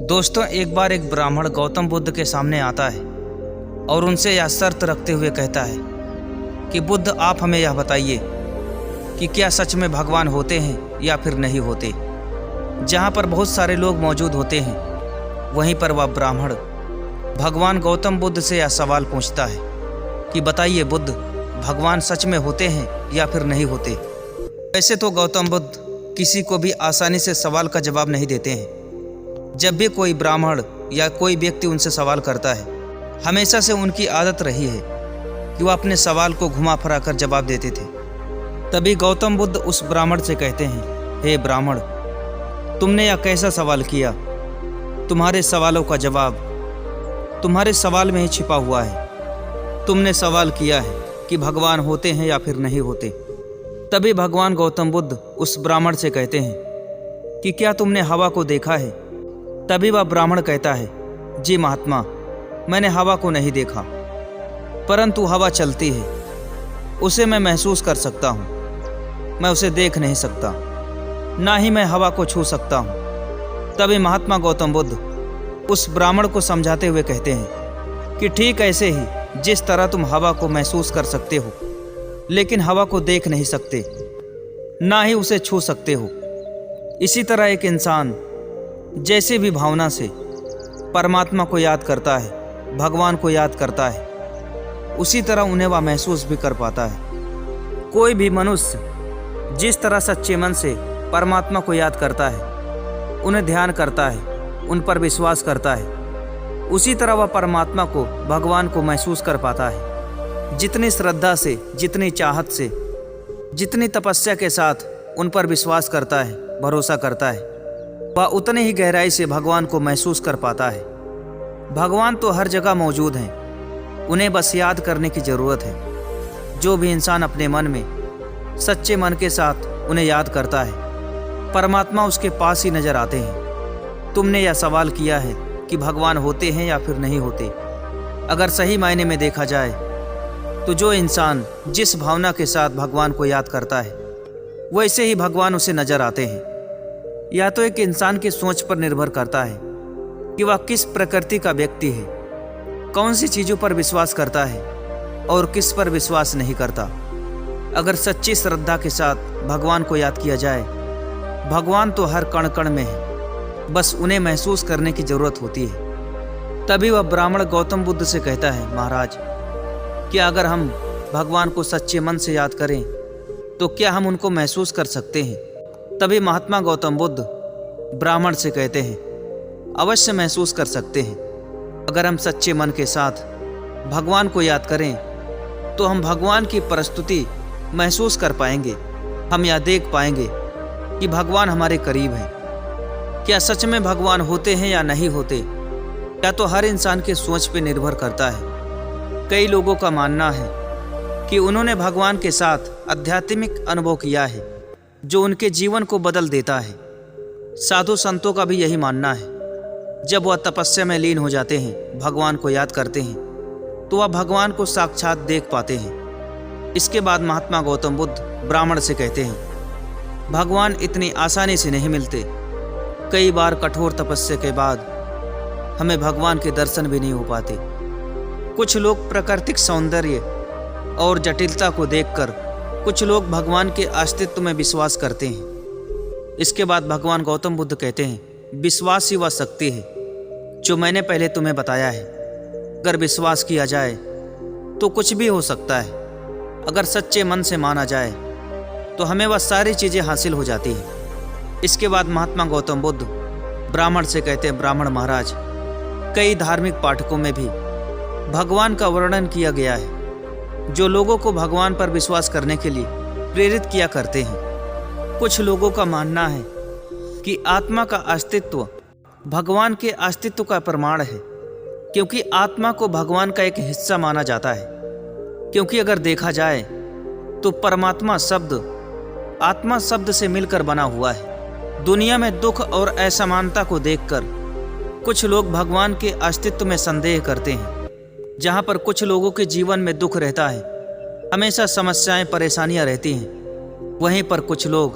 दोस्तों, एक बार एक ब्राह्मण गौतम बुद्ध के सामने आता है और उनसे यह शर्त रखते हुए कहता है कि बुद्ध, आप हमें यह बताइए कि क्या सच में भगवान होते हैं या फिर नहीं होते। जहाँ पर बहुत सारे लोग मौजूद होते हैं, वहीं पर वह ब्राह्मण भगवान गौतम बुद्ध से यह सवाल पूछता है कि बताइए बुद्ध, भगवान सच में होते हैं या फिर नहीं होते। वैसे तो गौतम बुद्ध किसी को भी आसानी से सवाल का जवाब नहीं देते हैं। जब भी कोई ब्राह्मण या कोई व्यक्ति उनसे सवाल करता है, हमेशा से उनकी आदत रही है कि वह अपने सवाल को घुमा फिरा कर जवाब देते थे। तभी गौतम बुद्ध उस ब्राह्मण से कहते हैं, हे ब्राह्मण, तुमने यह कैसा सवाल किया? तुम्हारे सवालों का जवाब तुम्हारे सवाल में ही छिपा हुआ है। तुमने सवाल किया है कि भगवान होते हैं या फिर नहीं होते। तभी भगवान गौतम बुद्ध उस ब्राह्मण से कहते हैं कि क्या तुमने हवा को देखा है? तभी वह ब्राह्मण कहता है, जी महात्मा, मैंने हवा को नहीं देखा, परंतु हवा चलती है, उसे मैं महसूस कर सकता हूँ। मैं उसे देख नहीं सकता, ना ही मैं हवा को छू सकता हूँ। तभी महात्मा गौतम बुद्ध उस ब्राह्मण को समझाते हुए कहते हैं कि ठीक ऐसे ही जिस तरह तुम हवा को महसूस कर सकते हो, लेकिन हवा को देख नहीं सकते, ना ही उसे छू सकते हो, इसी तरह एक इंसान जैसे भी भावना से परमात्मा को याद करता है, भगवान को याद करता है, उसी तरह उन्हें वह महसूस भी कर पाता है। कोई भी मनुष्य जिस तरह सच्चे मन से परमात्मा को याद करता है, उन्हें ध्यान करता है, उन पर विश्वास करता है, उसी तरह वह परमात्मा को, भगवान को महसूस कर पाता है। जितनी श्रद्धा से, जितनी चाहत से, जितनी तपस्या के साथ उन पर विश्वास करता है, भरोसा करता है, वह उतनी ही गहराई से भगवान को महसूस कर पाता है। भगवान तो हर जगह मौजूद हैं, उन्हें बस याद करने की ज़रूरत है। जो भी इंसान अपने मन में सच्चे मन के साथ उन्हें याद करता है, परमात्मा उसके पास ही नज़र आते हैं। तुमने यह सवाल किया है कि भगवान होते हैं या फिर नहीं होते। अगर सही मायने में देखा जाए तो जो इंसान जिस भावना के साथ भगवान को याद करता है, वैसे ही भगवान उसे नज़र आते हैं। यह तो एक इंसान की सोच पर निर्भर करता है कि वह किस प्रकृति का व्यक्ति है, कौन सी चीज़ों पर विश्वास करता है और किस पर विश्वास नहीं करता। अगर सच्ची श्रद्धा के साथ भगवान को याद किया जाए, भगवान तो हर कण कण में है, बस उन्हें महसूस करने की ज़रूरत होती है। तभी वह ब्राह्मण गौतम बुद्ध से कहता है, महाराज, क्या अगर हम भगवान को सच्चे मन से याद करें तो क्या हम उनको महसूस कर सकते हैं? तभी महात्मा गौतम बुद्ध ब्राह्मण से कहते हैं, अवश्य महसूस कर सकते हैं। अगर हम सच्चे मन के साथ भगवान को याद करें तो हम भगवान की प्रस्तुति महसूस कर पाएंगे। हम यह देख पाएंगे कि भगवान हमारे करीब हैं। क्या सच में भगवान होते हैं या नहीं होते, या तो हर इंसान के सोच पर निर्भर करता है। कई लोगों का मानना है कि उन्होंने भगवान के साथ आध्यात्मिक अनुभव किया है जो उनके जीवन को बदल देता है। साधु संतों का भी यही मानना है। जब वह तपस्या में लीन हो जाते हैं, भगवान को याद करते हैं, तो वह भगवान को साक्षात देख पाते हैं। इसके बाद महात्मा गौतम बुद्ध ब्राह्मण से कहते हैं, भगवान इतनी आसानी से नहीं मिलते। कई बार कठोर तपस्या के बाद हमें भगवान के दर्शन भी नहीं हो पाते। कुछ लोग प्राकृतिक सौंदर्य और जटिलता को देखकर कुछ लोग भगवान के अस्तित्व में विश्वास करते हैं। इसके बाद भगवान गौतम बुद्ध कहते हैं, विश्वास ही वह शक्ति है जो मैंने पहले तुम्हें बताया है। अगर विश्वास किया जाए तो कुछ भी हो सकता है। अगर सच्चे मन से माना जाए तो हमें वह सारी चीज़ें हासिल हो जाती हैं। इसके बाद महात्मा गौतम बुद्ध ब्राह्मण से कहते हैं, ब्राह्मण महाराज, कई धार्मिक पाठकों में भी भगवान का वर्णन किया गया है जो लोगों को भगवान पर विश्वास करने के लिए प्रेरित किया करते हैं। कुछ लोगों का मानना है कि आत्मा का अस्तित्व भगवान के अस्तित्व का प्रमाण है, क्योंकि आत्मा को भगवान का एक हिस्सा माना जाता है। क्योंकि अगर देखा जाए तो परमात्मा शब्द आत्मा शब्द से मिलकर बना हुआ है। दुनिया में दुख और असमानता को देखकर कुछ लोग भगवान के अस्तित्व में संदेह करते हैं। जहाँ पर कुछ लोगों के जीवन में दुख रहता है, हमेशा समस्याएं, परेशानियां रहती हैं, वहीं पर कुछ लोग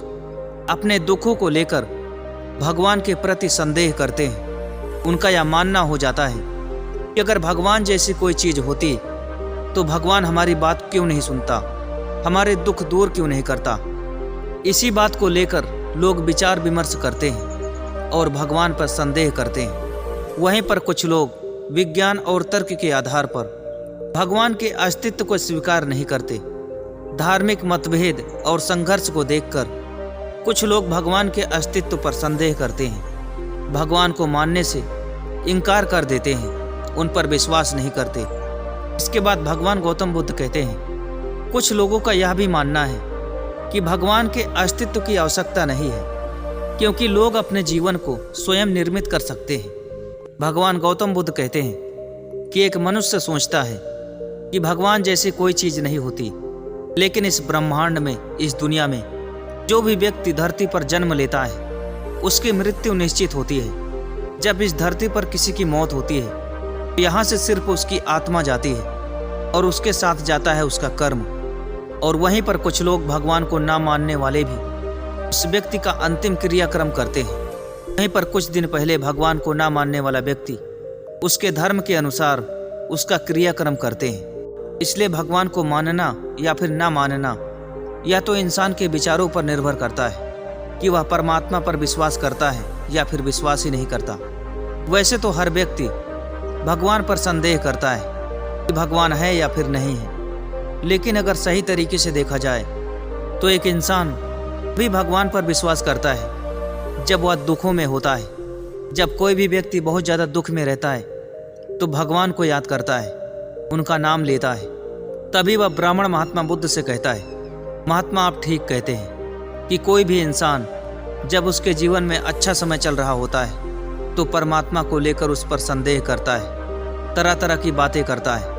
अपने दुखों को लेकर भगवान के प्रति संदेह करते हैं। उनका यह मानना हो जाता है कि अगर भगवान जैसी कोई चीज़ होती तो भगवान हमारी बात क्यों नहीं सुनता, हमारे दुख दूर क्यों नहीं करता। इसी बात को लेकर लोग विचार विमर्श करते हैं और भगवान पर संदेह करते हैं। वहीं पर कुछ लोग विज्ञान और तर्क के आधार पर भगवान के अस्तित्व को स्वीकार नहीं करते। धार्मिक मतभेद और संघर्ष को देखकर कुछ लोग भगवान के अस्तित्व पर संदेह करते हैं, भगवान को मानने से इनकार कर देते हैं, उन पर विश्वास नहीं करते। इसके बाद भगवान गौतम बुद्ध कहते हैं, कुछ लोगों का यह भी मानना है कि भगवान के अस्तित्व की आवश्यकता नहीं है, क्योंकि लोग अपने जीवन को स्वयं निर्मित कर सकते हैं। भगवान गौतम बुद्ध कहते हैं कि एक मनुष्य सोचता है कि भगवान जैसी कोई चीज़ नहीं होती, लेकिन इस ब्रह्मांड में, इस दुनिया में जो भी व्यक्ति धरती पर जन्म लेता है उसकी मृत्यु निश्चित होती है। जब इस धरती पर किसी की मौत होती है तो यहाँ से सिर्फ उसकी आत्मा जाती है और उसके साथ जाता है उसका कर्म। और वहीं पर कुछ लोग भगवान को ना मानने वाले भी उस व्यक्ति का अंतिम क्रियाक्रम करते हैं। वहीं पर कुछ दिन पहले भगवान को ना मानने वाला व्यक्ति उसके धर्म के अनुसार उसका क्रियाक्रम करते हैं। इसलिए भगवान को मानना या फिर ना मानना या तो इंसान के विचारों पर निर्भर करता है कि वह परमात्मा पर विश्वास करता है या फिर विश्वास ही नहीं करता। वैसे तो हर व्यक्ति भगवान पर संदेह करता है कि भगवान है या फिर नहीं है, लेकिन अगर सही तरीके से देखा जाए तो एक इंसान भी भगवान पर विश्वास करता है जब वह दुखों में होता है। जब कोई भी व्यक्ति बहुत ज़्यादा दुख में रहता है तो भगवान को याद करता है, उनका नाम लेता है। तभी वह ब्राह्मण महात्मा बुद्ध से कहता है, महात्मा आप ठीक कहते हैं कि कोई भी इंसान जब उसके जीवन में अच्छा समय चल रहा होता है तो परमात्मा को लेकर उस पर संदेह करता है, तरह तरह की बातें करता है।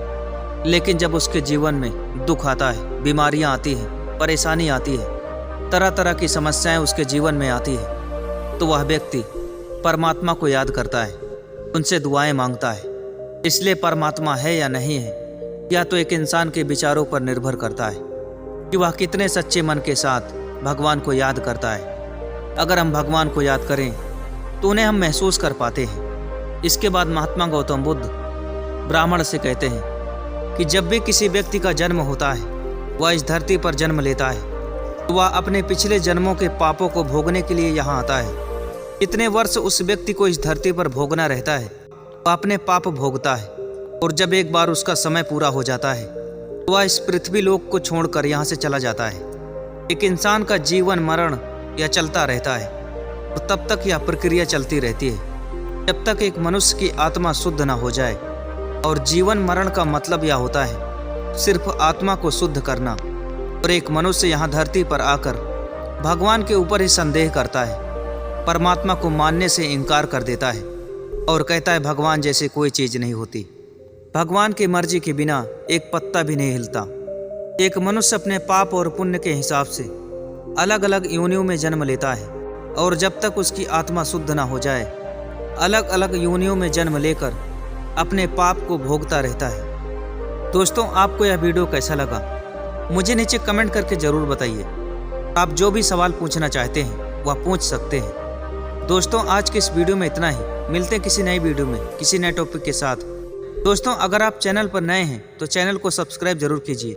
लेकिन जब उसके जीवन में दुख आता है, बीमारियां आती हैं, परेशानी आती है, तरह तरह की समस्याएं उसके जीवन में आती है, तो वह व्यक्ति परमात्मा को याद करता है, उनसे दुआएं मांगता है। इसलिए परमात्मा है या नहीं है यह तो एक इंसान के विचारों पर निर्भर करता है कि वह कितने सच्चे मन के साथ भगवान को याद करता है। अगर हम भगवान को याद करें तो उन्हें हम महसूस कर पाते हैं। इसके बाद महात्मा गौतम बुद्ध ब्राह्मण से कहते हैं कि जब भी किसी व्यक्ति का जन्म होता है, वह इस धरती पर जन्म लेता है, तो वह अपने पिछले जन्मों के पापों को भोगने के लिए यहाँ आता है। इतने वर्ष उस व्यक्ति को इस धरती पर भोगना रहता है, वह अपने पाप भोगता है और जब एक बार उसका समय पूरा हो जाता है तो वह इस पृथ्वी लोक को छोड़कर यहाँ से चला जाता है। एक इंसान का जीवन मरण यह चलता रहता है और तब तक यह प्रक्रिया चलती रहती है जब तक एक मनुष्य की आत्मा शुद्ध न हो जाए। और जीवन मरण का मतलब यह होता है सिर्फ आत्मा को शुद्ध करना। और एक मनुष्य यहाँ धरती पर आकर भगवान के ऊपर ही संदेह करता है, परमात्मा को मानने से इनकार कर देता है और कहता है भगवान जैसे कोई चीज़ नहीं होती। भगवान की मर्जी के बिना एक पत्ता भी नहीं हिलता। एक मनुष्य अपने पाप और पुण्य के हिसाब से अलग अलग योनियों में जन्म लेता है और जब तक उसकी आत्मा शुद्ध ना हो जाए अलग अलग योनियों में जन्म लेकर अपने पाप को भोगता रहता है। दोस्तों, आपको यह वीडियो कैसा लगा मुझे नीचे कमेंट करके ज़रूर बताइए। आप जो भी सवाल पूछना चाहते हैं वह पूछ सकते हैं। दोस्तों, आज के इस वीडियो में इतना ही। मिलते हैं किसी नई वीडियो में किसी नए टॉपिक के साथ। दोस्तों, अगर आप चैनल पर नए हैं तो चैनल को सब्सक्राइब जरूर कीजिए।